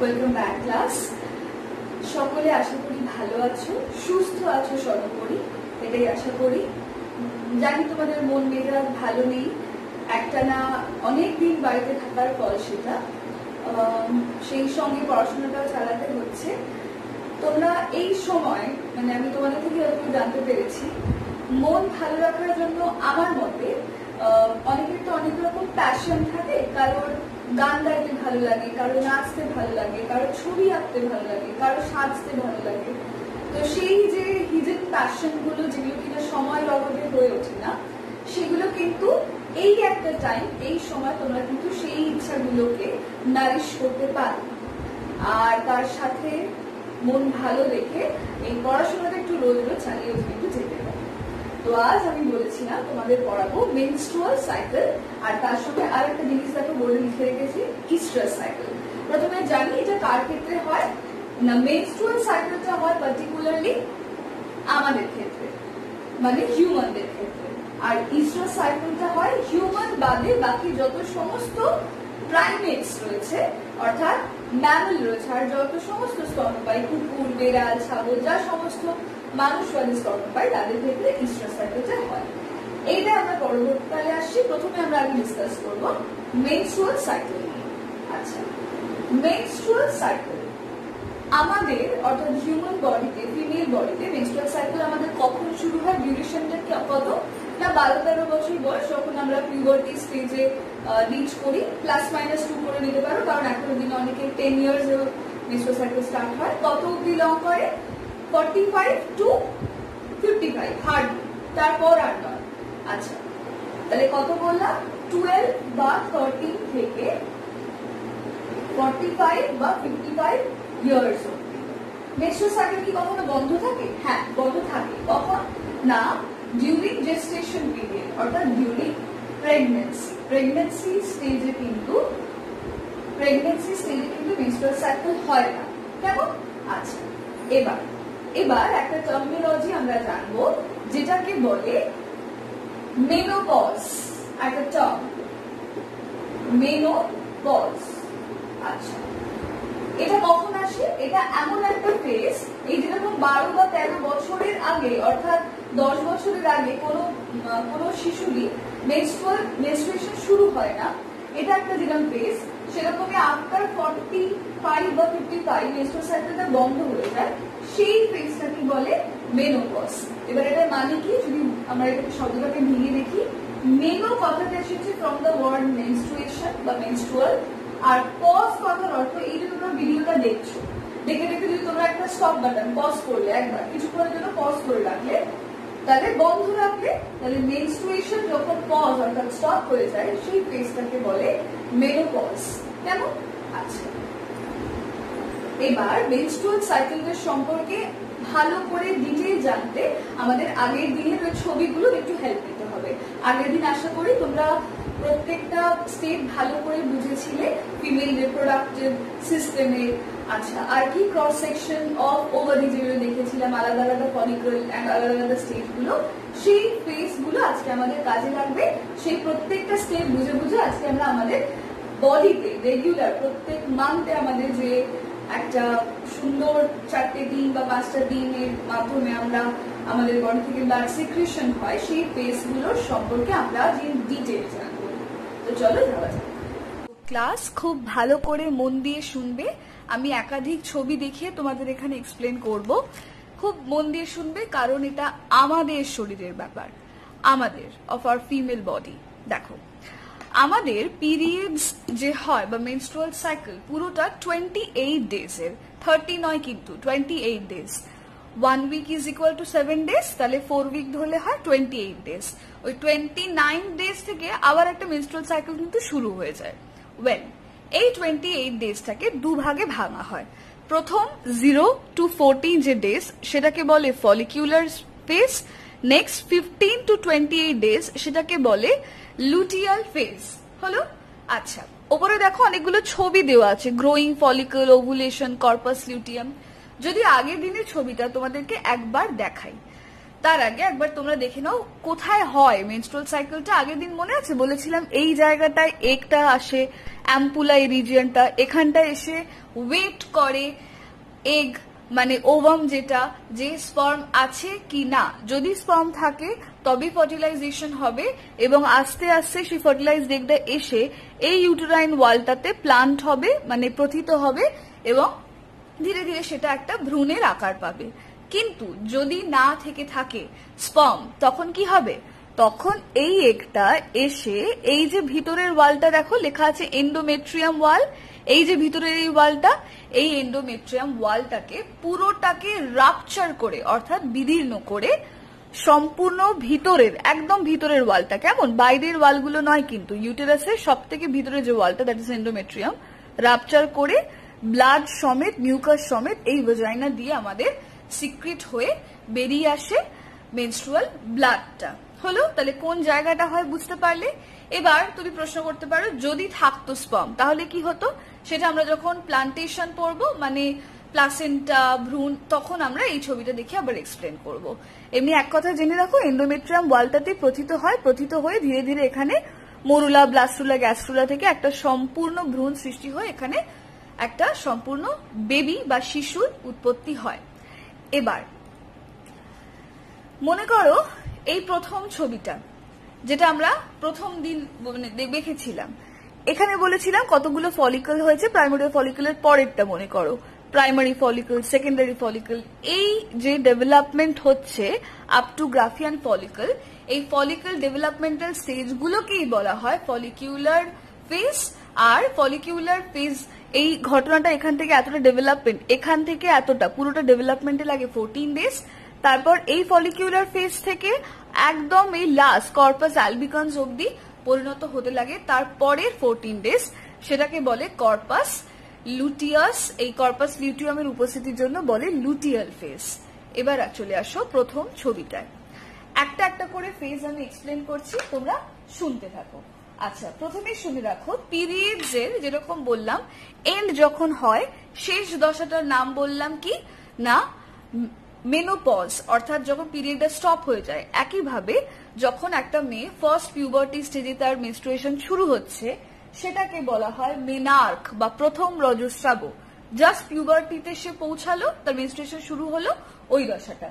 Welcome back class. সকলে আশা করি ভালো আছো, সুস্থ আছো সর্বোপরি, এটাই আশা করি। জানি তোমাদের মন মেজাজ ভালো নেই, একটা না অনেকদিন বাড়িতে থাকার ফল সেটা। সেই সঙ্গে পড়াশোনাটাও চালাতে হচ্ছে। তোমরা এই সময় মানে আমি তোমাদের থেকে যতটুকু জানতে পেরেছি, মন ভালো রাখার জন্য আমার মতে অনেকের তো অনেক রকম প্যাশন থাকে। কারোর গান গাইতে ভালো লাগে, কারো নাচতে ভালো লাগে, কারো ছবি আঁকতে ভালো লাগে, কারো সাজতে ভালো লাগে। তো সেই যে হিডেন প্যাশন গুলো যেগুলো কিনা সময়ের অভাবে হয়ে ওঠে না, সেগুলো কিন্তু এই একটা টাইম, এই সময় তোমরা কিন্তু সেই ইচ্ছাগুলোকে নারিশ করতে পারো। আর তার সাথে মন ভালো রেখে এই পড়াশোনাটা একটু রোজ রোজ চালিয়ে কিন্তু যেতে হবে। তো আজ আমি বলেছিলাম তোমাদের পড়াবো মেনস্ট্রুয়াল সাইকেল, আর তার সঙ্গে আর একটা জিনিস দেখো বোর্ডে লিখে রেখেছি, ইস্ট্রাস সাইকেল। প্রথমে জানি এটা কার ক্ষেত্রে হয় না, মেনস্ট্রুয়াল সাইকেলটা হয় পার্টিকুলারলি আমাদের ক্ষেত্রে, মানে হিউম্যানদের ক্ষেত্রে। আর ইস্ট্রাস সাইকেলটা হয় হিউম্যান বাদে বাকি যত সমস্ত প্রাইমেটস রয়েছে, অর্থাৎ ম্যামল রয়েছে, আর যত সমস্ত স্তন্যপায়ী, কুকুর, বেড়াল, ছাগল, যা সমস্ত মানুষবাদী স্তন্যপায়ী, তাদের ক্ষেত্রে ইস্ট্রাস সাইকেলটা হয়। এইটা আমরা পরবর্তীকালে আসছি। প্রথমে আমরা আগে ডিসকাস করবো মেনস্ট্রুয়াল সাইকেল নিয়ে। আচ্ছা, মেনস্ট্রুয়াল সাইকেল আমাদের অর্থাৎ হিউম্যান বডিতে, ফিমেল বডিতে মেনস্ট্রুয়াল সাইকেল আমাদের কখন শুরু হয়, ডিউরেশনটা কত না 12-13 বছর বয়স, যখন আমরা পিউবার্টি স্টেজে রিচ করি। +-2 করে নিতে পারো, কারণ এখনো দিনে অনেকে 10 ইয়ার্স মেনস্ট্রুয়াল সাইকেল স্টার্ট হয়। কত অব্দি লং করে? 45 to 55 হার্ড, তারপর আর নয়। আচ্ছা, তাহলে কত বললাম? 12 বা 13 থেকে 45 বা 55 ইয়ার্স অব্দি। মেনস্ট্রুয়াল সাইকেল কি কখনো বন্ধ থাকে? হ্যাঁ, বন্ধ থাকে। কখন না? ডিউরিং জেস্টেশন পিরিয়ড, অর্থাৎ ডিউরিং প্রেগন্যান্সি স্টেজে কিন্তু মেনস্ট্রুয়াল সাইকেল হয় না। কেমন? আচ্ছা, এবার একটা টার্মিনোলজি আমরা জানবো, যেটাকে বলে মেনোপজ। একটা টার্ম, মেনোপজ। আচ্ছা, এটা কখন আসে? এটা এমন একটা ফেজ, এই যেরকম 12 বা 13 বছরের আগে, অর্থাৎ 10 বছরের আগে কোনো শিশুরই মেনস্ট্রুয়েশন শুরু হয় না। এটা একটা যেরকম ফেজ, সেরকমই আফটার 45 বা 55 মেনস্ট্রুয়াল সাইকেলটা বন্ধ হয়ে যায়। সেই ফেজটাকে বলে মেনোপজ। এবার এটার মানে কি, যদি আমরা এটাকে শব্দটাকে ভেঙে দেখি, মেনো কথাটা এসেছে ফ্রম দ্য ওয়ার্ড মেনস্ট্রুয়েশন বা মেনস্ট্রুয়াল। আর পজ কথার অর্থ, এই যে তোমরা ভিডিওটা দেখছো, দেখে যদি তোমরা একটা স্টপ বাটন পজ করলে, একবার কিছুক্ষণের জন্য পজ করে রাখলে, তাহলে বন্ধ রাখলে, তাহলে মেনস্ট্রুয়েশন যখন পজ অর্থাৎ স্টপ হয়ে যায়, সেই ফেজটাকে বলে মেনোপজ। কেমন? আচ্ছা, এবার মেনস্ট্রুয়াল সাইকেলের সম্পর্কে ভালো করে ডিটেইল জানতে আমাদের আগের দিনের ওই ছবিগুলো একটু হেল্প নিতে হবে। আগের দিন আশা করি তোমরা প্রত্যেকটা স্টেপ ভালো করে বুঝেছিলে, ফিমেল রিপ্রোডাক্টিভ সিস্টেমে। আচ্ছা, আর কি ক্রস সেকশন অফ ওভারি যেগুলো দেখেছিলাম, আলাদা আলাদা ফলিকল, আলাদা আলাদা স্টেজ গুলো, সেই ফেজ গুলো আজকে আমাদের কাজে লাগবে। সেই প্রত্যেকটা স্টেপ বুঝে বুঝে আজকে আমরা আমাদের বডিতে রেগুলার প্রত্যেক মান্থে আমাদের যে একটা সুন্দর 4টে দিন বা 5টা দিনের মাধ্যমে আমরা আমাদের বডি থেকে ব্লাড সিক্রেশন হয়, সেই ফেজ গুলোর সম্পর্কে আমরা যে ডিটেইল জানবো। তো চলো যাওয়া যাক। ক্লাস খুব ভালো করে মন দিয়ে শুনবে। আমি একাধিক ছবি দেখিয়ে তোমাদের এখানে এক্সপ্লেন করব। খুব মন দিয়ে শুনবে, কারণ এটা আমাদের শরীরের ব্যাপার, আমাদের অফ আওয়ার ফিমেল বডি। দেখো, আমাদের পিরিয়ডস যে হয় বা মেনস্ট্রুয়াল সাইকেল পুরোটা 28 ডেজের, 30 নয় কিন্তু 28 days. 1 week is equal to 7 days, তাহলে 4 উইক ধরলে হয় 28 ডেজ। ওই 29 ডেজ থেকে আবার একটা মেনস্ট্রুয়াল সাইকেল কিন্তু শুরু হয়ে যায়। ওয়েল, এই 28 ডেজটাকে দুভাগে ভাঙা হয়। প্রথম 0 to 14 যে ডেজ, সেটাকে বলে follicular phase. Next 15 to 28 days, সেটাকে বলে লুটিয়াল ফেজ। হলো? আচ্ছা, ওপরে দেখো অনেকগুলো ছবি দেওয়া আছে, growing follicle, ovulation, corpus luteum. যদি আগের দিনের ছবিটা তোমাদেরকে একবার দেখাই, তার আগে একবার তোমরা দেখে নাও কোথায় হয় মেনস্ট্রুয়াল সাইকেলটা। আগের দিন মনে আছে বলেছিলাম এই জায়গাটায় এগটা আসে, অ্যাম্পুলা এই রিজিয়নটা, এখানটা এসে ওয়েট করে এগ মানে ওভাম যেটা, যে স্পার্ম আছে কি না। যদি স্পার্ম থাকে তবে ফার্টিলাইজেশন হবে এবং আস্তে আস্তে সেই ফার্টিলাইজড এগটা এসে এই ইউটেরাইন ওয়ালটাতে প্লান্ট হবে মানে প্রথিত হবে এবং ধীরে ধীরে সেটা একটা ভ্রূণের আকার পাবে। কিন্তু যদি না থেকে থাকে স্পার্ম তখন কি হবে, তখন এই এগটা এসে এই যে ভিতরের ওয়ালটা দেখো লেখা আছে এন্ডোমেট্রিয়াম ওয়াল, এই যে ভিতরের এই ওয়ালটা, এই এন্ডোমেট্রিয়াম ওয়ালটাকে পুরোটাকে রাপচার করে অর্থাৎ বিদীর্ণ করে সম্পূর্ণ ভিতরের একদম ভিতরের ওয়ালটা, কেমন বাইরের ওয়ালগুলো নয় কিন্তু, ইউটেরাসের সব থেকে ভিতরে যে ওয়ালটা দ্যাট ইজ এন্ডোমেট্রিয়াম, রাপচার করে ব্লাড সমেত মিউকাস সমেত এই ভাজাইনা দিয়ে আমাদের সিক্রেট হয়ে বেরিয়ে আসে মেনস্ট্রুয়াল ব্লাডটা। হলো, তাহলে কোন জায়গাটা হয় বুঝতে পারলে। এবার তুমি প্রশ্ন করতে পারো যদি থাকতো স্পার্ম তাহলে কি হতো, সেটা আমরা যখন প্লান্টেশন পড়বো মানে প্লাসেন্টা ভ্রূণ তখন আমরা এই ছবিটা দেখে আবার এক্সপ্লেন করব। এমনি এক কথা জেনে রাখো এন্ডোমেট্রিয়াম ওয়ালটাতে প্রথিত হয়, প্রথিত হয়ে ধীরে ধীরে এখানে মরুলা ব্লাস্টুলা গ্যাস্ট্রুলা থেকে একটা সম্পূর্ণ ভ্রূণ সৃষ্টি হয়ে এখানে একটা সম্পূর্ণ বেবি বা শিশুর উৎপত্তি হয়। এবার মনে করো এই প্রথম ছবিটা যেটা আমরা প্রথম দিন দেখেছিলাম, এখানে বলেছিলাম কতগুলো ফলিকল হয়েছে, প্রাইমারি ফলিকলের পরেরটা মনে করো প্রাইমারি ফলিকল, সেকেন্ডারি ফলিকল, এই যে ডেভেলপমেন্ট হচ্ছে আপ টু গ্রাফিয়ান ফলিকল, এই ফলিকল ডেভেলপমেন্টাল স্টেজগুলোকেই বলা হয় ফলিকিউলার ফেজ। আর ফলিকিউলার ফেজ এই ঘটনাটা এখান থেকে এতটা ডেভেলপমেন্ট, এখান থেকে এতটা পুরোটা ডেভেলপমেন্টে লাগে 14 ডেজ। তারপর এই ফলিকিউলার ফেজ থেকে একদম এই লাস্ট কর্পাস অ্যালবিকান্স অব্দি পরিণত হতে লাগে তারপরের 14 ডেজ, সেটাকে বলে কর্পাস লুটিয়াস। এই কর্পাস লিউটিয়ামের উপস্থিতির জন্য বলে লুটিয়াল ফেজ। এবার চলে আসো প্রথম ছবিটায়, একটা একটা করে ফেজ আমি এক্সপ্লেন করছি, তোমরা শুনতে থাকো। আচ্ছা, প্রথমে শুনে রাখো পিরিয়ডস এর যেরকম বললাম এন্ড যখন হয় শেষ দশাটার নাম বললাম কি না মেনোপজ, অর্থাৎ যখন পিরিয়ডটা স্টপ হয়ে যায়। একইভাবে যখন একটা মেয়ে ফার্স্ট পিউবার্টি স্টেজে তার মেনস্ট্রুয়েশন শুরু হচ্ছে সেটাকে বলা হয় মেনার্ক বা প্রথম রজস্রাব। জাস্ট পিউবার্টিতে সে পৌঁছালো, তার মেনস্ট্রুয়েশন শুরু হলো, ওই দশাটা।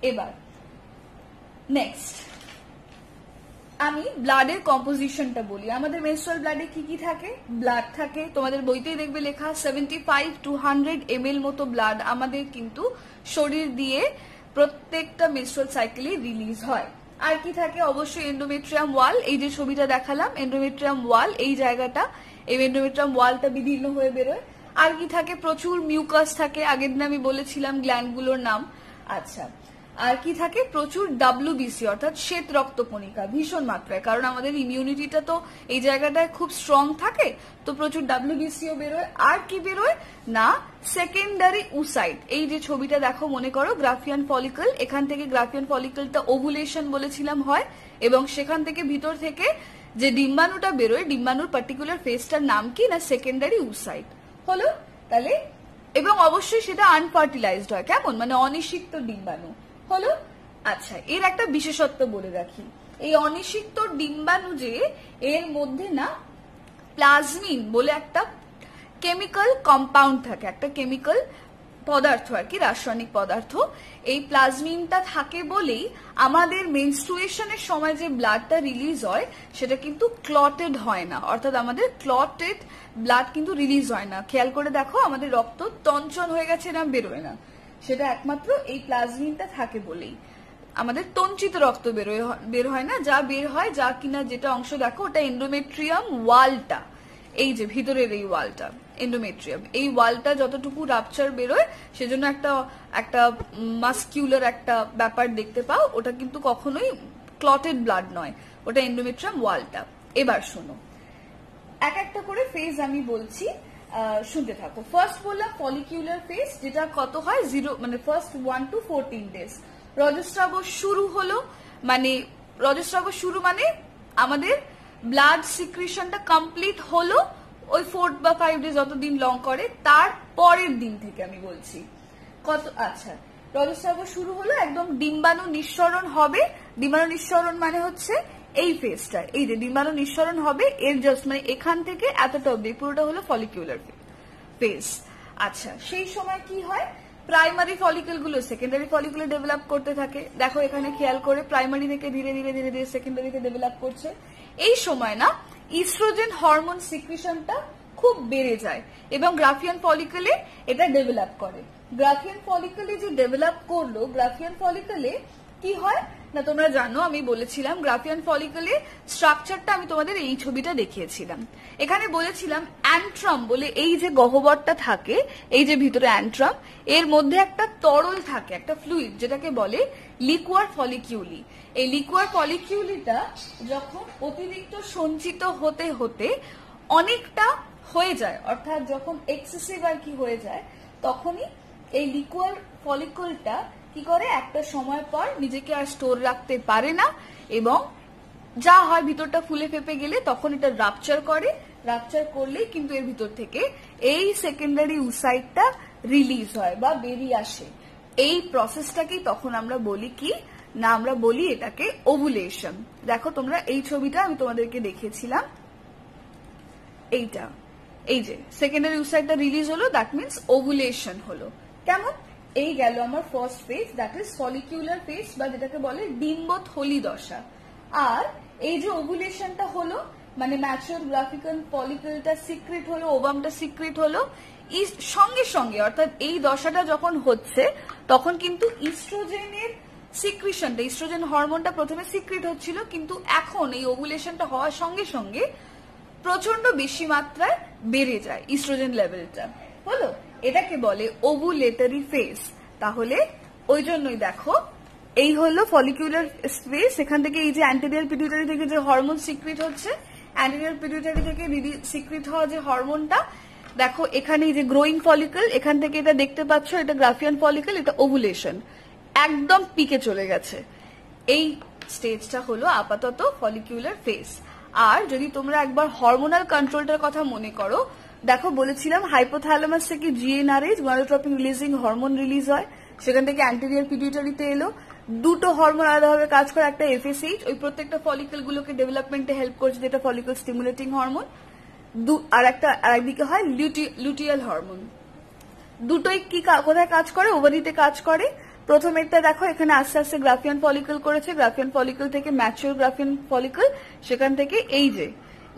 এবার নেক্সট আমি ব্লাডের কম্পোজিশনটা বলি। আমাদের মেনস্ট্রুয়াল ব্লাডে কি কি থাকে? ব্লাড থাকে, তোমাদের বইতেই দেখবে লেখা 75 to 100 ml মতো ব্লাড আমাদের কিন্তু শরীর দিয়ে প্রত্যেকটা মেনস্ট্রুয়াল সাইকেলে রিলিজ হয়। আর কি থাকে? অবশ্যই এন্ডোমেট্রিয়াম ওয়াল, এই যে ছবিটা দেখালাম এন্ডোমেট্রিয়াম ওয়াল, এই জায়গাটা, এই এন্ডোমেট্রিয়াম ওয়ালটা বিদীর্ণ হয়ে বেরোয়। আর কি থাকে? প্রচুর মিউকাস থাকে, আগের দিন আমি বলেছিলাম গ্ল্যান্ডগুলোর নাম। আচ্ছা, আর কি থাকে? প্রচুর ডাব্লিউবিসি অর্থাৎ শ্বেত রক্তকণিকা ভীষণ মাত্রায়, কারণ আমাদের ইমিউনিটিটা তো এই জায়গাটায় খুব স্ট্রং থাকে, তো প্রচুর ডাব্লিউবিসিও বেরোয়। আর কি বেরোয় না সেকেন্ডারি উসাইট, এই যে ছবিটা দেখো মনে করো গ্রাফিয়ান ফলিকল, এখান থেকে গ্রাফিয়ান ফলিকলটা ওভুলেশন বলেছিলাম হয় এবং সেখান থেকে ভিতর থেকে যে ডিম্বাণুটা বেরোয়, ডিম্বাণুর পার্টিকুলার ফেজটার নাম কি না সেকেন্ডারি উসাইট। হলো তাহলে, এবং অবশ্যই সেটা আনফার্টিলাইজড হয়, কেমন মানে অনিষিক্ত ডিম্বাণু। হলো, আচ্ছা, এর একটা বিশেষত্ব বলে রাখি, এই অনিষিক্ত ডিম্বাণু যে এর মধ্যে না প্লাজমিন বলে একটা কেমিক্যাল কম্পাউন্ড থাকে, একটা কেমিক্যাল পদার্থ আর কি, রাসায়নিক পদার্থ। এই প্লাজমিনটা থাকে বলেই আমাদের মেনস্ট্রুয়েশনের সময় যে ব্লাডটা রিলিজ হয় সেটা কিন্তু ক্লটেড হয় না, অর্থাৎ আমাদের ক্লটেড ব্লাড কিন্তু রিলিজ হয় না। খেয়াল করে দেখো আমাদের রক্ত তঞ্চন হয়ে গেছে না বেরোয় না, সেটা একমাত্র এই প্লাজমিনটা থাকে বলেই। আমাদের তঞ্চিত রক্ত বের হয় না, যা বের হয় যা কিনা যেটা অংশ দেখো ওটা এন্ডোমেট্রিয়াম ওয়ালটা, এই যে ভিতরের এই ওয়ালটা এন্ডোমেট্রিয়াম, এই ওয়ালটা যতটুকু রাপচার বেরোয় সেজন্য একটা মাস্কিউলার একটা ব্যাপার দেখতে পাও, ওটা কিন্তু কখনোই ক্লটেড ব্লাড নয়, ওটা এন্ডোমেট্রিয়াম ওয়ালটা। এবার শোনো, এক একটা করে ফেজ আমি বলছি, শুনতে থাকো। ফার্স্ট বললাম ফলিকিউলার ফেজ, যেটা কত হয় 0 মানে ফার্স্ট 1 to 14 ডেজ। রজস্রাব শুরু হলো, মানে রজস্রাব শুরু মানে আমাদের ব্লাড সিক্রেশনটা কমপ্লিট হলো ওই 4 বা 5 ডেজ যতদিন লং করে, তার পরের দিন থেকে আমি বলছি কত। আচ্ছা, রজস্রাব শুরু হলো, একদম ডিম্বাণু নিঃসরণ হবে। ডিম্বাণু নিঃসরণ মানে হচ্ছে এই ফেজটা, এই যে ডিম্বাণু নিঃসরণ হবে, এর জাস্ট মানে এখান থেকে এতটা অব্দি পুরোটা হলো ফলিকিউলার ফেজ। আচ্ছা, সেই সময় কি হয়, প্রাইমারি ফলিকল গুলো সেকেন্ডারি ফলিকুলে ডেভেলপ করতে থাকে। দেখো এখানে খেয়াল করে প্রাইমারি থেকে ধীরে ধীরে ধীরে ধীরে সেকেন্ডারিতে ডেভেলপ করছে। এই সময় না ইস্ট্রোজেন হরমোন সিক্রিশনটা খুব বেড়ে যায় এবং গ্রাফিয়ান ফলিকলে এটা ডেভেলপ করে। গ্রাফিয়ান ফলিকলে যে ডেভেলপ করলো, গ্রাফিয়ান ফলিকলে কি হয় না তোমরা জানো, আমি বলেছিলাম গ্রাফিয়ান ফলিকলে স্ট্রাকচারটা আমি তোমাদের এই ছবিটা দেখিয়েছিলাম। এখানে বলেছিলাম অ্যান্ট্রাম বলে এই যে গহ্বরটা থাকে, এই যে ভিতরে অ্যান্ট্রাম, এর মধ্যে একটা তরল থাকে, একটা ফ্লুইড, যেটাকে বলে লিকুয়ার ফলিকিউলি। এই লিকুয়ার ফলিকিউলিটা যখন অতিরিক্ত সঞ্চিত হতে হতে অনেকটা হয়ে যায়, অর্থাৎ যখন এক্সেসিভ আর কি হয়ে যায়, তখনই এই লিকুয়ার ফলিকলটা কি করে একটা সময় পর নিজেকে আর স্টোর রাখতে পারে না এবং যা হয় ভিতরটা ফুলে ফেপে গেলে তখন এটা রাপচার করে। রাপচার করলেই কিন্তু এর ভিতর থেকে এই সেকেন্ডারি উসাইটটা রিলিজ হয় বা বেরিয়ে আসে। এই প্রসেসটাকেই তখন আমরা বলি কি না, আমরা বলি এটাকে ওভুলেশন। দেখো তোমরা এই ছবিটা আমি তোমাদেরকে দেখিয়েছিলাম, এইটা, এই যে সেকেন্ডারি উসাইটটা রিলিজ হলো, দ্যাট মিনস ওভুলেশন হলো। কেমন, এই গেল আমার first phase, that is follicular phase বা যেটাকে বলে ডিম্বথলি দশা। আর এই যে ওভুলেশনটা হলো মানে ম্যাচিওর গ্রাফিক্যাল ফলিকলটা সিক্রেট হলো, ওভামটা সিক্রেট হলো, সঙ্গে সঙ্গে অর্থাৎ এই দশাটা যখন হচ্ছে তখন কিন্তু ইস্ট্রোজেনের সিক্রিশনটা, ইস্ট্রোজেন হরমোনটা প্রথমে সিক্রেট হচ্ছিল, কিন্তু এখন এই ওভুলেশনটা হওয়ার সঙ্গে সঙ্গে প্রচন্ড বেশি মাত্রায় বেড়ে যায় ইস্ট্রোজেন লেভেলটা, হলো, এটাকে বলে ওভুলেটরি ফেজ। তাহলে ওই জন্যই দেখো এই হলো ফলিকিউলার ফেজ। এখান থেকে এই যে অ্যান্টেরিয়র পিটুইটারি থেকে যে হরমোন সিক্রিট হচ্ছে, অ্যান্টেরিয়র পিটুইটারি থেকে সিক্রিট হওয়া যে হরমোনটা, দেখো এখানে এই যে গ্রোয়িং ফলিকল, এখান থেকে এটা দেখতে পাচ্ছ, এটা গ্রাফিয়ান ফলিকল, এটা ওভুলেশন একদম পিকে চলে গেছে। এই স্টেজটা হলো আপাতত ফলিকিউলার ফেজ। আর যদি তোমরা একবার হরমোনাল কন্ট্রোলটার কথা মনে করো, দেখো বলেছিলাম হাইপোথ্যালামাস থেকে জিএনআরএইচ গনাডোট্রপিন রিলিজিং হরমোন রিলিজ হয়, সেখান থেকে অ্যান্টেরিয়র পিটুইটারিতে এলো, দুটো হরমোন আলাদাভাবে কাজ করে, একটা এফএসএইচ, ওই প্রত্যেকটা ফলিকল গুলোকে ডেভেলপমেন্টে হেল্প করছে যেটা ফলিকল স্টিমুলেটিং হরমোন, আর একটা আরেকদিকে হয় লুটিয়াল হরমোন। দুটোই কি কোথায় কাজ করে, ওভারিতে কাজ করে। প্রথমেরটা দেখো এখানে আস্তে আস্তে গ্রাফিয়ান ফলিকল করেছে, গ্রাফিয়ান ফলিকল থেকে ম্যাচিওর গ্রাফিয়ান ফলিকল, সেখান থেকে এই যে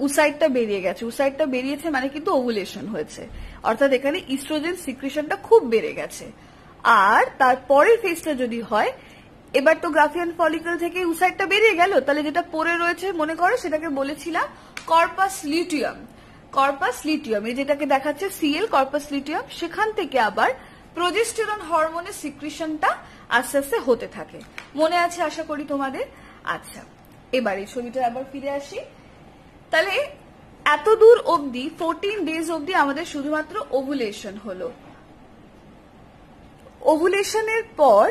উসাইটটা বেরিয়ে গেছে, উসাইটটা বেরিয়েছে মানে কিন্তু ওভুলেশন হয়েছে, অর্থাৎ এখানে ইস্ট্রোজেন সিক্রিশনটা খুব বেড়ে গেছে। আর তারপরের ফেজটা যদি হয়, এবার তো গ্রাফিয়ান ফলিকল থেকে উসাইটটা বেরিয়ে গেল, তাহলে যেটা পড়ে রয়েছে মনে করো সেটাকে বলেছিলাম কর্পাস লিউটিয়াম। কর্পাস লিউটিয়াম এই যেটাকে দেখাচ্ছে সিএল, কর্পাস লিউটিয়াম, সেখান থেকে আবার প্রোজেস্টেরন হরমোনের সিক্রিশনটা আস্তে আস্তে হতে থাকে। মনে আছে আশা করি তোমাদের। আচ্ছা, এবার এই ছবিটা আবার ফিরে আসি। তাহলে এত দূর অবধি 14 ডেজ অবধি আমাদের শুধুমাত্র ওভুলেশন হলো। ওভুলেশনের পর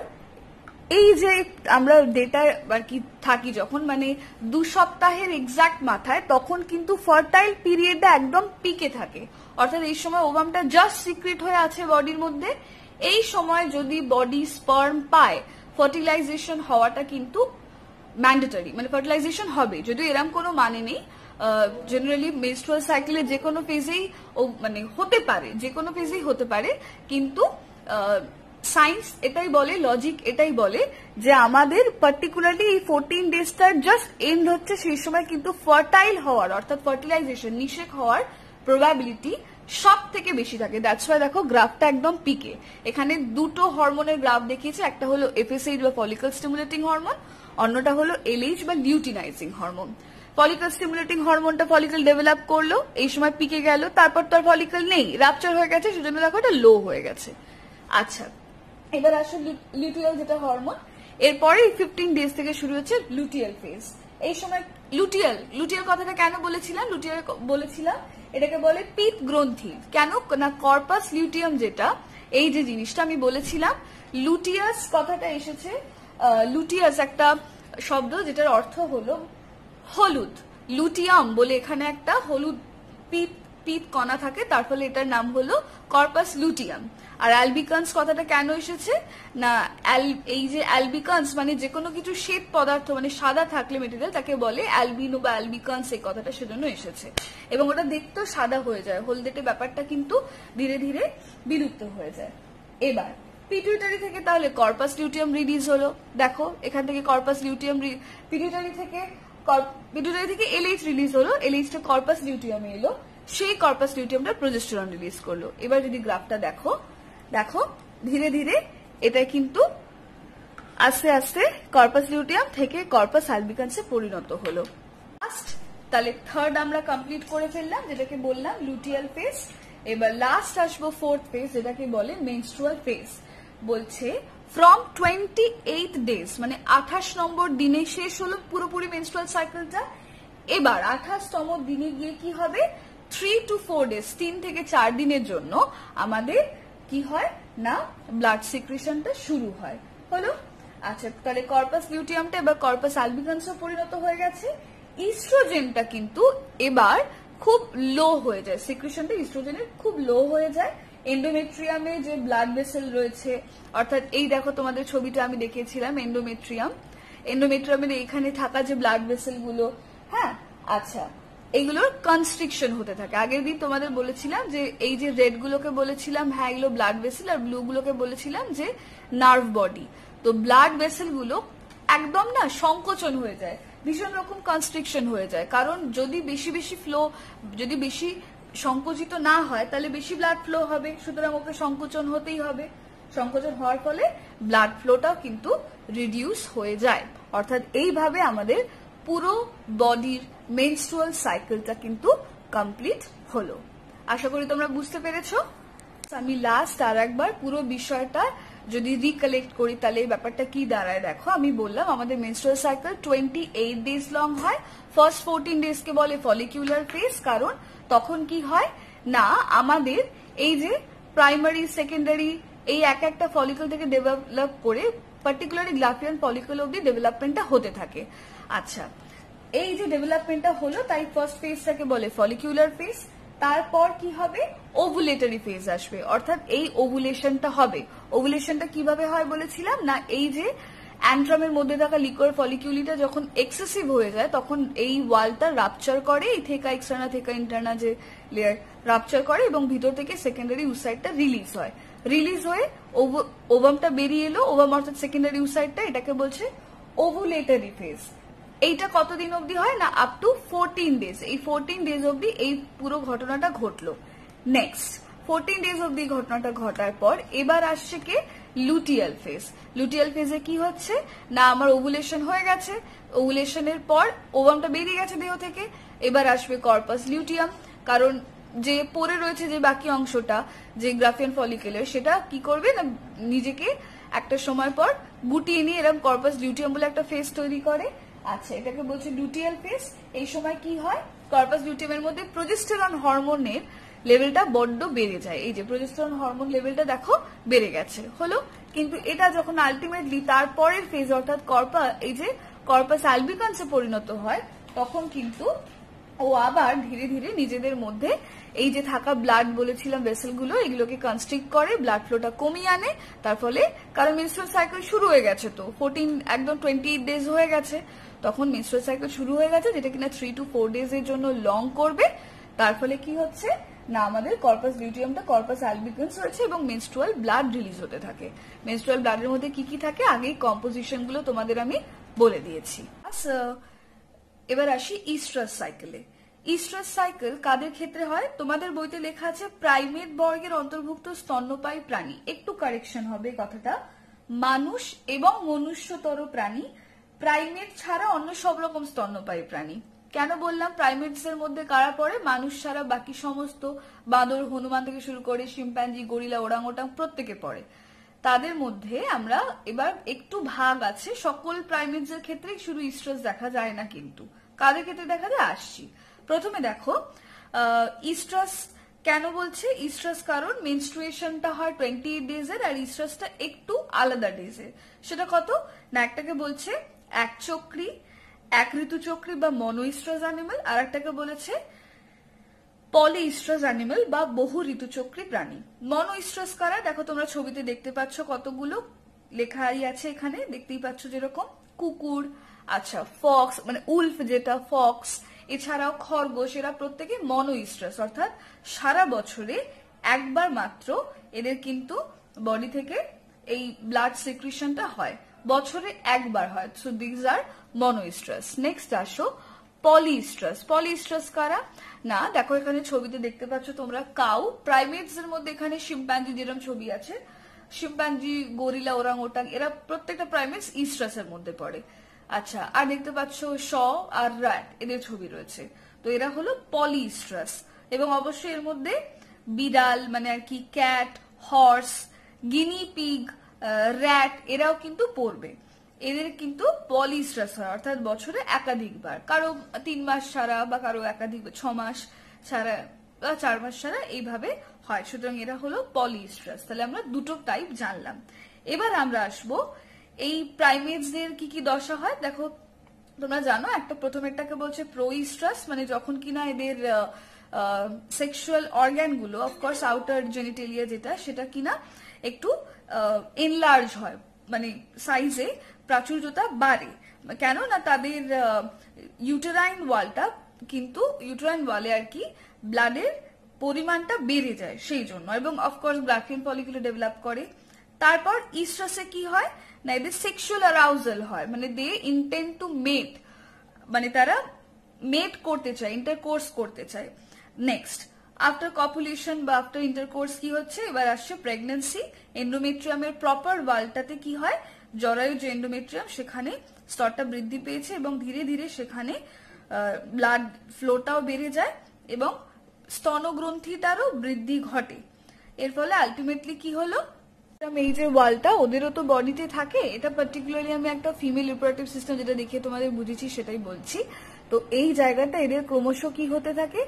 এই যে আমরা ডেটা আর কি থাকি যখন, মানে 2 সপ্তাহের এক্সাক্ট মাথায়, তখন কিন্তু ফার্টাইল পিরিয়ডটা একদম পিকে থাকে, অর্থাৎ এই সময় ওভামটা জাস্ট সিক্রেট হয়ে আছে বডির মধ্যে। এই সময় যদি বডি স্পার্ম পায়, ফার্টিলাইজেশন হওয়াটা কিন্তু ম্যান্ডেটরি, মানে ফার্টিলাইজেশন হবে, যদিও এরকম কোনো মানে নেই। জেনারেলি মেনস্ট্রুয়াল সাইকেলের যে কোনো ফেজেই মানে হতে পারে, যে কোনো ফেজেই হতে পারে, কিন্তু সায়েন্স এটাই বলে, লজিক এটাই বলে যে আমাদের পার্টিকুলারলি এই 14 ডেজটা জাস্ট এন্ড হচ্ছে, সেই সময় কিন্তু ফার্টাইল হওয়ার অর্থাৎ ফার্টিলাইজেশন নিষেক হওয়ার প্রবাবিলিটি সব থেকে বেশি থাকে। দ্যাটস ওয়াই দেখো গ্রাফটা একদম পিকে। এখানে দুটো হরমোনের গ্রাফ দেখিয়েছে, একটা হলো এফএসএইচ বা ফলিকল স্টিমুলেটিং হরমোন, অন্যটা হলো এলএইচ বা লিউটিনাইজিং হরমোন। ফলিকল স্টিমুলেটিং হরমোনটা ফলিকল ডেভেলপ করলো, এই সময় পিকে গেল, তারপর তো আর ফলিকল নেই, রাপচার হয়ে গেছে, সেজন্য দেখো এটা লো হয়ে গেছে। আচ্ছা, এবার আসো লুটিয়াল যেটা হরমোন, এরপরে 15 ডেজ থেকে শুরু হচ্ছে লুটিয়াল ফেজ। এই সময় লুটিয়াল কথাটা কেন বলেছিলাম, লুটিয়াল বলেছিলাম এটাকে বলে পিত গ্রন্থি। কেন না, কর্পাস লিউটিয়াম যেটা, এই যে জিনিসটা আমি বলেছিলাম, লুটিয়াস কথাটা এসেছে, লুটিয়াস একটা শব্দ যেটার অর্থ হলো হলুদ, লুটিয়াম বলে এখানে একটা হলুদ পিত পিত কণা থাকে, তার ফলে এটার নাম হলো কর্পাস লুটিয়াম। আর অ্যালবিকান্স কথাটা কেন এসেছে না, এই যে অ্যালবিকান্স মানে যে কোনো কিছু শ্বেত পদার্থ মানে সাদা থাকলে মেটেরিয়াল তাকে বলে অ্যালবিনো বা অ্যালবিকান্স, এই কথাটা সেজন্য এসেছে। এবং ওটা দেখতেও সাদা হয়ে যায়, হলদেটে ব্যাপারটা কিন্তু ধীরে ধীরে বিলুপ্ত হয়ে যায়। এবার পিটুইটারি থেকে তাহলে কর্পাস লিউটিয়াম রিলিজ হলো, দেখো এখান থেকে কর্পাস লিউটিয়াম, পিটুইটারি থেকে এলএইচ রিলিজ হলো, এলএইচটা কর্পাস লিউটিয়ামে এলো, সেই কর্পাস লিউটিয়ামটা প্রোজেস্টেরন রিলিজ করলো। এবার যদি গ্রাফটা দেখো ধীরে ধীরে এটা কিন্তু আস্তে আস্তে কর্পাস লিউটিয়াম থেকে কর্পাস অ্যালবিকান্সে পরিণত হলো। লাস্ট তাহলে থার্ড আমরা কমপ্লিট করে ফেললাম, যেটাকে বললাম লুটিয়াল ফেজ। এবার লাস্ট আসবো ফোর্থ ফেজ, যেটাকে বলে মেনস্ট্রুয়াল ফেজ। বলছে ফ্রম 28 ডেজ মানে 28 নম্বর দিনে শেষ হলো পুরোপুরি মেনস্ট্রুয়াল সাইকেলটা। এবার 28তম দিনে গিয়ে কি হবে, 3 to 4 ডেজ 3 থেকে 4 দিনের জন্য আমাদের কি হয় না ব্লাড সিক্রেশনটা শুরু হয়, হলো। আচ্ছা, তাহলে কর্পাস লিউটিয়ামটা এবার কর্পাস অ্যালবিকান্সে পরিণত হয়ে গেছে। ইস্ট্রোজেনটা কিন্তু এবার খুব লো হয়ে যায়, সিক্রেশনটা ইস্ট্রোজেনের খুব লো হয়ে যায়। এন্ডোমেট্রিয়ামে যে ব্লাড ভেসেল রয়েছে, অর্থাৎ এই দেখো তোমাদের ছবিটা আমি দেখিয়েছিলাম এন্ডোমেট্রিয়ামের এখানে থাকা যে ব্লাড ভেসেল গুলো, হ্যাঁ আচ্ছা, এইগুলোর কনস্ট্রিকশন হতে থাকে। আগের দিন তোমাদের বলেছিলাম যে এই যে রেড গুলোকে বলেছিলাম হ্যাঁ এগুলো ব্লাড ভেসেল, আর ব্লু গুলোকে বলেছিলাম যে নার্ভ বডি। তো ব্লাড ভেসেল গুলো একদম না সংকোচন হয়ে যায়, ভীষণ রকম কনস্ট্রিকশন হয়ে যায়, কারণ যদি বেশি ফ্লো, যদি বেশি সংকুচিত না হয় তাহলে বেশি ব্লাড ফ্লো হবে, সুতরাং ওকে সংকোচন হতেই হবে। সংকোচন হওয়ার ফলে ব্লাড ফ্লোটাও কিন্তু রিডিউস হয়ে যায়। অর্থাৎ এইভাবে আমাদের পুরো বডির মেনস্ট্রুয়াল সাইকেলটা কিন্তু কমপ্লিট হলো। আশা করি তোমরা বুঝতে পেরেছো। আমি লাস্ট আর একবার পুরো বিষয়টা যদি রিকালেক্ট করি তাহলে এই ব্যাপারটা কি দাঁড়ায় দেখো। আমি বললাম আমাদের মেনস্ট্রুয়াল সাইকেল 28 ডেজ লং হয়। ফার্স্ট 14 ডেজ কে বলে ফলিকিউলার ফেজ, কারণ তখন কি হয় না আমাদের এই যে প্রাইমারি সেকেন্ডারি এই একটা ফলিকল থেকে ডেভেলপ করে পার্টিকুলারলি গ্রাফিয়ান ফলিকল অব্দি ডেভেলপমেন্টটা হতে থাকে। আচ্ছা, এই যে ডেভেলপমেন্টটা হলো তাই ফার্স্ট ফেজটাকে বলে ফলিকিউলার ফেজ। তারপর কি হবে, ওভুলেটরি ফেজ আসবে, অর্থাৎ এই ওভুলেশনটা হবে। ওভুলেশনটা কিভাবে হয় বলেছিলাম না, এই যে অ্যান্ট্রামের মধ্যে থাকা লিকুয়ার ফলিকিউলিটা যখন এক্সেসিভ হয়ে যায় তখন এই ওয়ালটা রাপচার করে, এই থেকা এক্সটার্না থেকা ইন্টারনা যে লেয়ার রাপচার করে এবং ভিতর থেকে সেকেন্ডারি উসাইডটা রিলিজ হয়। রিলিজ হয়ে ওভামটা বেরিয়ে এলো, ওভাম অর্থাৎ সেকেন্ডারি উসাইডটা, এটাকে বলছে ওভুলেটরি ফেজ। এইটা কতদিন অবধি হয় না আপ টু 14 ডেজ। এই 14 ডেজ অবধি এই পুরো ঘটনাটা ঘটলো। নেক্সট 14 ডেজ অবধি ঘটনাটা ঘটার পর এবার আসছে কে, লুটিয়াল ফেজ। লুটিয়াল ফেজে কি হচ্ছে না আমার ওভুলেশন হয়ে গেছে, ওভুলেশনের পর ওভামটা বেরিয়ে গেছে দেহ থেকে, এবার আসবে কর্পাস লিউটিয়াম, কারণ যে পড়ে রয়েছে যে বাকি অংশটা যে গ্রাফিয়ান ফলিকেলের, সেটা কি করবে না নিজেকে একটা সময় পর গুটিয়ে নিয়ে এরকম কর্পাস লিউটিয়াম বলে একটা ফেজ তৈরি করে। আচ্ছা, এটাকে বলছে লুটিয়াল ফেজ। এই সময় কি হয়, কর্পাস লিউটিয়ামের মধ্যে প্রোজেস্টেরন হরমোনের লেভেলটা বড্ড বেড়ে যায়। এই যে প্রোজেস্টেরন হরমোন লেভেলটা দেখো বেড়ে গেছে, হলো। কিন্তু এটা যখন আলটিমেটলি তারপরের ফেজ অর্থাৎ এই যে কর্পাস অ্যালবিকান্সে পরিণত হয়, তখন কিন্তু ও আবার ধীরে ধীরে নিজেদের মধ্যে এই যে থাকা ব্লাড বলেছিলাম ভেসেলগুলো, এগুলোকে কনস্ট্রিক্ট করে, ব্লাড ফ্লোটা কমিয়ে আনে। তার ফলে কারণ মেনস্ট্রুয়াল সাইকেল শুরু হয়ে গেছে, তো 28 ডেজ হয়ে গেছে, তখন মেনস্ট্রুয়াল সাইকেল শুরু হয়ে গেছে, যেটা কিনা 3 to 4 ডেজের জন্য লং করবে। তার ফলে কি হচ্ছে না আমাদের কর্পাস লিউটিয়ামটা কর্পাস অ্যালবিকান্স হয়েছে এবং মেনস্ট্রুয়াল ব্লাড রিলিজ হতে থাকে। মেনস্ট্রুয়াল ব্লাডের মধ্যে কি কি থাকে আগেই কম্পোজিশন গুলো তোমাদের আমি বলে দিয়েছি। এবার আসি ইস্ট্রাস সাইকেলে। ইস্ট্রাস সাইকেল কাদের ক্ষেত্রে হয়, তোমাদের বইতে লেখা আছে প্রাইমেট বর্গের অন্তর্ভুক্ত স্তন্যপায়ী প্রাণী, একটু কারেকশন হবে কথাটা, মানুষ এবং মনুষ্যতর প্রাণী, প্রাইমেট ছাড়া অন্য সব রকম স্তন্যপায়ী প্রাণী। কেন বললাম প্রাইমেটস এর মধ্যে কারা পড়ে, মানুষ ছাড়া বাকি সমস্ত বাঁদর হনুমান থেকে শুরু করে শিম্পাঞ্জি গরিলা ওরাংওটাং প্রত্যেকে পড়ে। তাদের মধ্যে আমরা এবার একটু ভাগ আছে, সকল প্রাইমেটস এর ক্ষেত্রে শুধু ইস্ট্রাস দেখা যায় না, কিন্তু কাদের ক্ষেত্রে দেখা যায় আসছি। প্রথমে দেখো ইস্ট্রাস কেন বলছে, ইস্ট্রাস কারণ মেনস্ট্রুয়েশনটা হয় 28 ডেজের আর ইস্ট্রাসটা একটু আলাদা ডেজের। সেটা কত না, একটাকে বলছে এক ঋতুচক্রী বা মনো ইস্ট্রাস অ্যানিমাল, আর একটাকে বলেছে পলিইস্ট্রাস অ্যানিমাল বা বহু ঋতুচক্রী প্রাণী। মনোইস্ট্রাস কারা দেখো তোমরা ছবিতে দেখতে পাচ্ছ কতগুলো লেখাই আছে এখানে, দেখতেই পাচ্ছ যেরকম কুকুর, আচ্ছা ফক্স মানে উলফ যেটা ফক্স, এছাড়াও খরগোশ, এরা প্রত্যেকে মনোইস্ট্রাস, অর্থাৎ সারা বছরে একবার মাত্র এদের কিন্তু বডি থেকে এই ব্লাড সিক্রিশনটা হয়, বছরে একবার হয়। So this are monoestrous. Next is polyoestrous. পলিইস্ট্রাস কারা না দেখো এখানে ছবিতে দেখতে পাচ্ছ তোমরা কাউ, প্রাইমেটস এর মধ্যে এখানে শিম্পাঞ্জি যেরকম ছবি আছে, শিম্পাঞ্জি, গরিলা, ওরাং ওটাং, এরা প্রত্যেকটা প্রাইমেটস ইস্ট্রাস এর মধ্যে পড়ে। আচ্ছা, আর দেখতে পাচ্ছ শ আর র্যাট, এদের ছবি রয়েছে, তো এরা হলো পলিইস্ট্রাস। এবং অবশ্যই এর মধ্যে বিড়াল মানে আর কি cat, horse, guinea pig, rat এরাও কিন্তু পড়বে। এদের কিন্তু পলিইস্ট্রাস হয়, অর্থাৎ বছরে একাধিকবার, কারো 3 মাস ছাড়া বা কারো একাধিক 6 মাস ছাড়া বা 4 মাস ছাড়া এইভাবে হয়। সুতরাং এরা হলো পলিইস্ট্রাস। তাহলে আমরা দুটো টাইপ জানলাম। এবার আমরা আসবো এই প্রাইমেটসদের কি কি দশা হয়। দেখো তোমরা জানো একটা প্রথমেরটাকে বলছে প্রোইস্ট্রাস, মানে যখন কিনা এদের সেক্সুয়াল অর্গান গুলো, অফকোর্স আউটার জেনিটেলিয়া যেটা, সেটা কিনা একটু এনলার্জ হয়, মানে সাইজে প্রাচুর্যতা বাড়ে। কেন না তাদের ইউটেরাইন ওয়ালটা কিন্তু, ইউটেরাইন ওয়ালে আর কি ব্লাডের পরিমাণটা বেড়ে যায় সেই জন্য, এবং অফকোর্স গ্রাফিয়ান ফলিকুলো ডেভেলপ করে। তারপর ইস্ট্রাসে কি হয় না এদের সেক্সুয়াল অ্যারাউজাল হয়, মানে দে ইন্টেন্ড টু মেট, মানে তারা মেট করতে চায়, ইন্টারকোর্স করতে চায়। নেক্সট আফটার কপুলেশন বা আফটার ইন্টারকোর্স কি হচ্ছে, এবার আসছে প্রেগন্যান্সি। এন্ডোমেট্রিয়ামের প্রপার ওয়ালটাতে কি হয়, জরায়ু যে এন্ডোমেট্রিয়াম সেখানে স্তরটা বৃদ্ধি পেয়েছে এবং ধীরে ধীরে সেখানে ব্লাড ফ্লোটাও বেড়ে যায় এবং স্তনগ্রন্থিটারও বৃদ্ধি ঘটে। এর ফলে আলটিমেটলি কি হলো, এই যে ওয়ালটা ওদেরও তো বডিতে থাকে, এটা পার্টিকুলারলি আমি একটা ফিমেল রিপ্রোডাক্টিভ সিস্টেম যেটা দেখে তোমাদের বুঝেছি সেটাই বলছি। তো এই জায়গাটা এদের ক্রমশ কি হতে থাকে,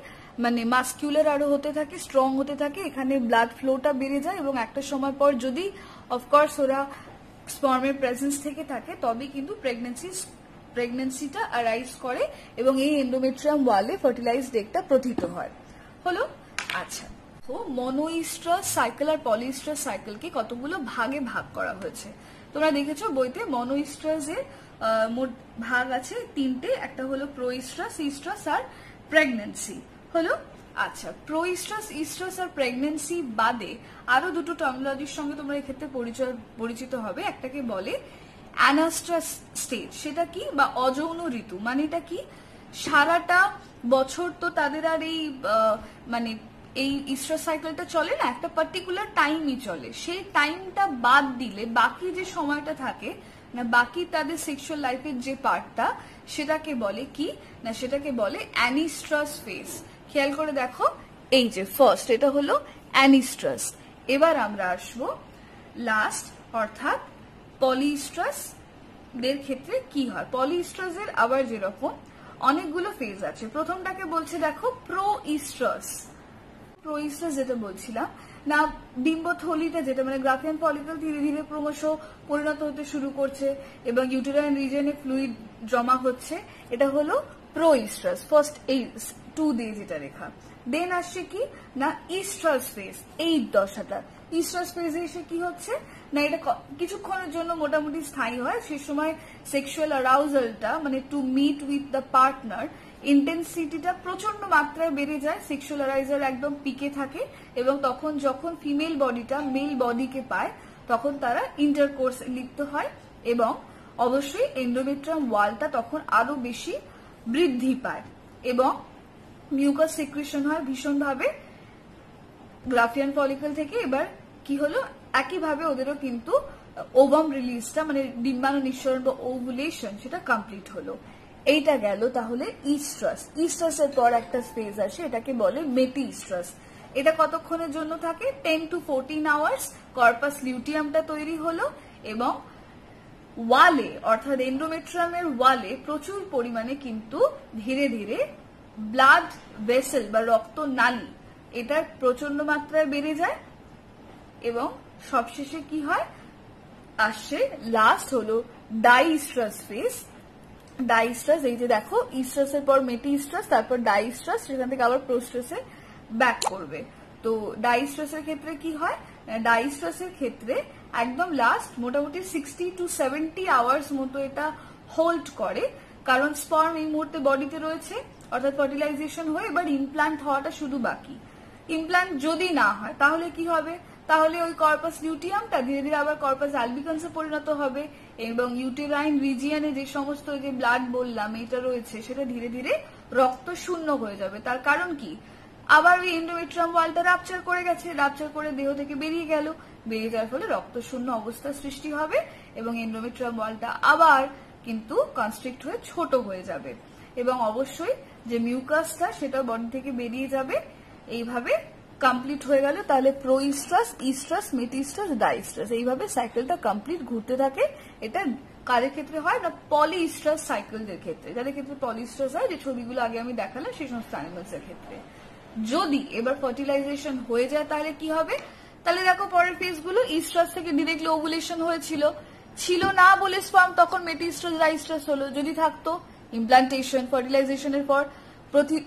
মানে মাস্কুলার আরো হতে থাকে, স্ট্রং হতে থাকে, এখানে ব্লাড ফ্লোটা বেড়ে যায় এবং একটা সময় পর যদি অফকোর্স ওরা স্পার্মের প্রেজেন্স থেকে থাকে তবে কিন্তু প্রেগনেন্সিটা অ্যারাইজ করে এবং এই এন্ডোমেট্রিয়াম ওয়ালে ফার্টিলাইজড এগটা প্রথিত হয়। হলো আচ্ছা, তো মনোইস্ট্রাস সাইকেল আর পলিইস্ট্রাস সাইকেলকে কতগুলো ভাগে ভাগ করা হয়েছে। তোমরা দেখেছো বইতে মনোইস্ট্রাসের মোট ভাগ আছে 3টে, একটা হলো প্রোইস্ট্রাস, ইস্ট্রাস আর প্রেগন্যান্সি। হলো আচ্ছা, প্রোইস্ট্রাস, ইস্ট্রাস আর প্রেগন্যান্সি বাদে আরো দুটো টার্মিনোলজির সঙ্গে তোমরা এক্ষেত্রে পরিচিত হবে। একটাকে বলে অ্যানাস্ট্রাস স্টেজ, সেটা কি বা অযৌন ঋতু, মানে এটা কি সারাটা বছর তো তাদের আর এই মানে এই ইস্ট্রাস সাইকেলটা চলে না, একটা পার্টিকুলার টাইমই চলে, সেই টাইমটা বাদ দিলে বাকি যে সময়টা থাকে না, বাকি তাদের সেক্সুয়াল লাইফের যে পার্টটা সেটাকে বলে কি না, সেটাকে বলে অ্যানিস্ট্রাস ফেজ। খেয়াল করে দেখো, এই যে ফার্স্ট এটা হলো অ্যানিস্ট্রাস। এবার আমরা আসবো লাস্ট অর্থাৎ পলিইস্ট্রাস দের ক্ষেত্রে কি হয়। পলিইস্ট্রাস এর আবার যেরকম অনেকগুলো ফেজ আছে। প্রথমটাকে বলছে দেখো প্রোইস্ট্রাস। প্রোইস্ট্রাস যেটা বলছিলাম না, ডিম্বথলিটা যেটা মানে গ্রাফিয়ান ফলিকল ধীরে ধীরে ক্রমশ পরিণত হতে শুরু করছে এবং ইউটেরাইন রিজনে ফ্লুইড জমা হচ্ছে, এটা হলো প্রোইস্ট্রাস। ফার্স্ট এই 2 দিয়ে যেটা রেখা। দেন আসছে কি না ইস্ট্রাস ফেজ, এই দশাটা। ইস্ট্রাস ফেজে এসে কি হচ্ছে না, এটা কিছুক্ষণের জন্য মোটামুটি স্থায়ী হয়, সে সময় সেক্সুয়াল অ্যারাউজালটা মানে to meet with the partner ইন্টেন্সিটিটা প্রচন্ড মাত্রায় বেড়ে যায়, সেক্সুয়াল অ্যারাইজাল একদম পিকে থাকে এবং তখন যখন ফিমেল বডিটা মেল বডিকে পায় তখন তারা ইন্টারকোর্স লিপ্ত হয় এবং অবশ্যই এন্ডোমেট্রিয়াম ওয়ালটা তখন আরো বেশি বৃদ্ধি পায় এবং মিউকাস সিক্রিশন হয় ভীষণভাবে গ্রাফিয়ান ফলিকল থেকে। এবার কি হলো, একইভাবে ওদেরও কিন্তু ওভাম রিলিজটা মানে ডিম্বাণু নিঃসরণ বা ওভুলেশন সেটা কমপ্লিট হলো। এইটা গেল তাহলে ইস্ট্রাস। ইস্ট্রাসের পর একটা ফেজ আসে, এটাকে বলে মেটিস্ট্রাস। এটা কতক্ষণের জন্য থাকে, 10 to 14 আওয়ার্স। কর্পাস লিউটিয়ামটা তৈরি হলো এবং ওয়ালে অর্থাৎ এন্ডোমেট্রিয়ামের ওয়ালে প্রচুর পরিমাণে কিন্তু ধীরে ধীরে ব্লাড ভেসেল বা রক্ত নালী এটা প্রচন্ড মাত্রায় বেড়ে যায় এবং সবশেষে কি হয়, আসছে লাস্ট হলো ডাইস্ট্রাস ফেজ। ডাইস্ট্রাস, এই যে দেখো ইস্ট্রাসের পর মেটিস্ট্রাস, তারপর ডাইস্ট্রাস, সেখান থেকে আবার প্রোস্ট্রাসে ব্যাক করবে। তো ডাইস্ট্রেসের ক্ষেত্রে কি হয়, ডাইস্ট্রেসের ক্ষেত্রে একদম লাস্ট মোটামুটি 60 to 70 আওয়ার্স মতো এটা হোল্ড করে, কারণ স্পার্ম এই মুহূর্তে বডিতে রয়েছে, অর্থাৎ ফার্টিলাইজেশন হয়ে এবার ইমপ্লান্ট হওয়াটা শুধু বাকি। ইমপ্লান্ট যদি না হয় তাহলে কি হবে, তাহলে ওই কর্পাস লিউটিয়ামটা ধীরে ধীরে আবার কর্পাস অ্যালবিকান্সে পরিণত হবে এবং ইউটেরাইন রিজিয়নে যে সমস্ত যে ব্লাড বললাম এটা রয়েছে সেটা ধীরে ধীরে রক্ত শূন্য হয়ে যাবে। তার কারণ কি, আবার ওই এন্ডোমেট্রিয়াম ওয়ালটা রাপচার করে গেছে, রাপচার করে দেহ থেকে বেরিয়ে গেল, বেরিয়ে যাওয়ার ফলে রক্ত শূন্য অবস্থা সৃষ্টি হবে এবং এন্ডোমেট্রিয়াম ওয়ালটা আবার কিন্তু কনস্ট্রিক্ট হয়ে ছোট হয়ে যাবে এবং অবশ্যই যে মিউকাসটা সেটা বডি থেকে বেরিয়ে যাবে। এইভাবে কমপ্লিট হয়ে গেল, তাহলে প্রোইস্ট্রাস, ইস্ট্রাস, মেটিস্ট্রাস, ডাইস্ট্রাস, এইভাবে সাইকেলটা কমপ্লিট ঘুরতে থাকে। এটা কাদের ক্ষেত্রে হয় না, পলিস্ট্রাস সাইকেলদের ক্ষেত্রে, যাদের ক্ষেত্রে পলিস্ট্রাস হয়, যে ছবিগুলো আগে আমি দেখালাম সেই সমস্ত অ্যানিমালস এর ক্ষেত্রে। যদি এবার ফার্টিলাইজেশন হয়ে যায় তাহলে কি হবে, তাহলে দেখো পরের ফেজ গুলো, ইস্ট্রাস থেকে ডিরেক্টলি ওভুলেশন হয়েছিল, ছিল না বলে স্পার্ম তখন মেটিস্ট্রাস ডাইস্ট্রাস হলো। যদি থাকতো ইমপ্লান্টেশন, ফার্টিলাইজেশনের পর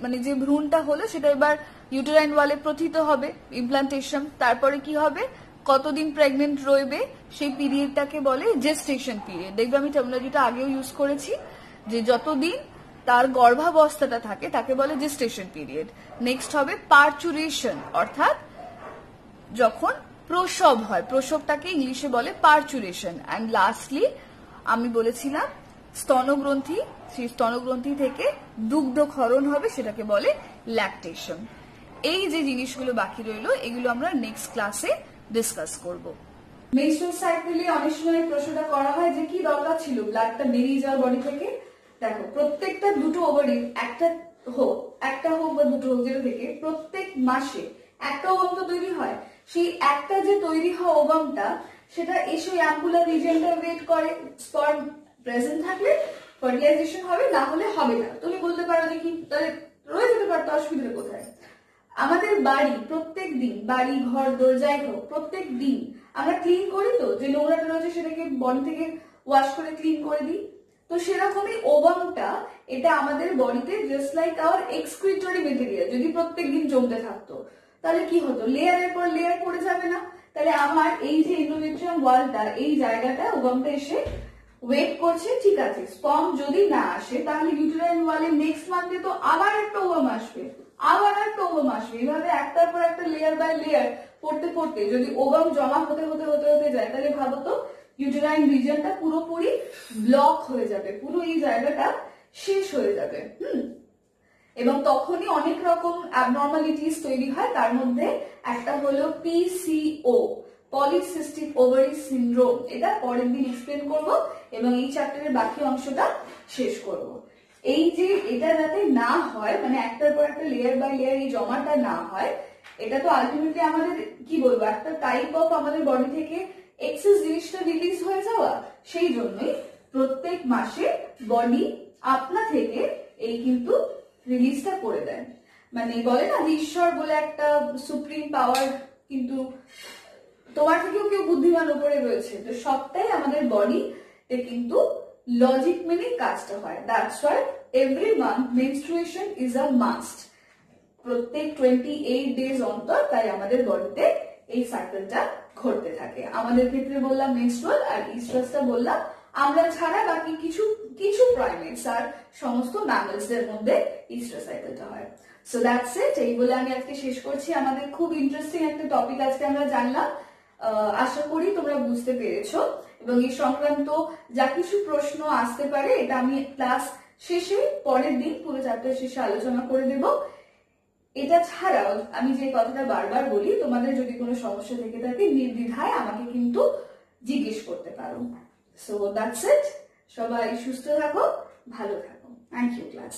মানে যে ভ্রূণটা হলো সেটা এবার ইউটেরাইন ওয়ালে প্রথিত হবে, ইমপ্লান্টেশন। তারপরে কি হবে, কতদিন প্রেগনেন্ট রইবে সেই পিরিয়ডটাকে বলে জেস্টেশন পিরিয়ড। দেখবে আমি টার্মিনোলজিটা আগেও ইউজ করেছি, যে যতদিন তার গর্ভাবস্থাটা থাকে তাকে বলে জেস্টেশন পিরিয়ড। নেক্সট হবে পার্চুরেশন, অর্থাৎ যখন প্রসব হয়, প্রসবটাকে ইংলিশে বলে পার্চুরেশন। অ্যান্ড লাস্টলি আমি বলেছিলাম স্তনগ্রন্থি, সেই স্তনগ্রন্থি থেকে দুগ্ধ ক্ষরণ হবে, সেটাকে বলে ল্যাকটেশন। এই যে জিনিসগুলো বাকি রইলো এগুলো আমরা নেক্সট ক্লাসে ডিসকাস করব। মেনস্ট্রুয়াল সাইকেলে অনেক সময় প্রশ্নটা করা হয় যে কি দরকার ছিল ব্লাডটা বেরিয়ে যাওয়ার বডি থেকে। দেখো, প্রত্যেকটা দুটো ওভারি, একটা হোক বা দুটো হোক, যেটা থেকে প্রত্যেক মাসে একটা ওভাম তো তৈরি হয়। সেই একটা যে তৈরি হওয়া ওভামটা সেটা এসে অ্যাম্পুলার রিজিয়নটা ওয়েট করে, স্পার্ম প্রেজেন্ট থাকলে ফার্টিলাইজেশন হবে, না হলে হবে না। তুমি বলতে পারো যে কি তাহলে রয়ে যেতে পারতো, অসুবিধা কোথায়। আমাদের বাড়ি প্রত্যেক দিন, বাড়ি ঘর দরজাই হোক, প্রত্যেক দিন আমরা ক্লিন করি তো, যে নোংরাটা রয়েছে সেটাকে বডি থেকে ওয়াশ করে ক্লিন করে দিই। তো সেরকমই ওভামটা, এটা আমাদের বডিতে just like our excretory material, যদি প্রত্যেক দিন জমতে থাকতো তাহলে কি হতো, লেয়ারের পর লেয়ার পড়ে যাবে না। তাহলে আমার এই যে এন্ডোমেট্রিয়াম ওয়ালটা, এই জায়গাটা ওভামটা এসে ওয়েট করছে, ঠিক আছে। স্পার্ম যদি না আসে তাহলে ইউটেরাইন ওয়ালে নেক্সট মান্থে তো আবার একটা ওভাম আসবে, আবার একটা ওভাম আসবে, এইভাবে একটার পর একটা লেয়ার বাই লেয়ার পড়তে পড়তে যদি ওভাম জমা হতে হতে হতে হতে যায়, তাহলে ভাবো তো ইউটেরাইন রিজিয়নটা পুরোপুরি ব্লক হয়ে যাবে, পুরো এই জায়গাটা শেষ হয়ে যাবে। এবং তখনই অনেক রকম অ্যাবনর্মালিটিস তৈরি হয়। তার মধ্যে একটা হলো PCO, পলিসিস্টিক ওভারি সিনড্রোম। এটা পরের দিন এক্সপ্লেন করব এবং এই চ্যাপ্টারের বাকি অংশটা শেষ করব। এই যে এটা যাতে না হয়, মানে একটার পর একটা লেয়ার বাই লেয়ার এই জমাটা না হয়, এটা তো আলটিমেটলি আমাদের কি বলবো, একটা টাইপ অফ আমাদের বডি থেকে এক্সেস জিনিসটা রিলিজ হয়ে যাওয়া। সেই জন্যই প্রত্যেক মাসে বডি আপনা থেকে এই কিন্তু রিলিজটা করে দেয়। মানে বলে না ঈশ্বর বলে একটা সুপ্রিম পাওয়ার কিন্তু তোমার থেকেও কেউ বুদ্ধিমান উপরে রয়েছে, তো সবটাই আমাদের বডিতে কিন্তু লজিক মেনে কাজটা হয়। That's why every month menstruation is a must, প্রত্যেক 28 ডেজ অন্তর, তাই আমাদের বডিতে এই সাইকেলটা ঘটতে থাকে। আমাদের ক্ষেত্রে বললাম মেনস্ট্রুয়াল, আর ইস্ট্রাসটা বললাম আমরা ছাড়া বাকি কিছু প্রাইমেটস আর সমস্ত ম্যামলসদের মধ্যে ইস্ট্রাস সাইকেলটা হয়। সো দ্যাটস ইট, এই বলে আমি আজকে শেষ করছি। আমাদের খুব ইন্টারেস্টিং একটা টপিক আজকে আমরা জানলাম, আশা করি তোমরা বুঝতে পেরেছো। এবং এই সংক্রান্ত যা কিছু প্রশ্ন আসতে পারে এটা আমি ক্লাস শেষে পরের দিন পুরো চ্যাপ্টার শেষে আলোচনা করে দেব। এটা ছাড়াও আমি যে কথাটা বারবার বলি, তোমাদের যদি কোনো সমস্যা থেকে থাকে নির্দ্বিধায় আমাকে কিন্তু জিজ্ঞেস করতে পারো। সো দ্যাটস ইট, সবাই সুস্থ থাকো, ভালো থাকো। Thank you class.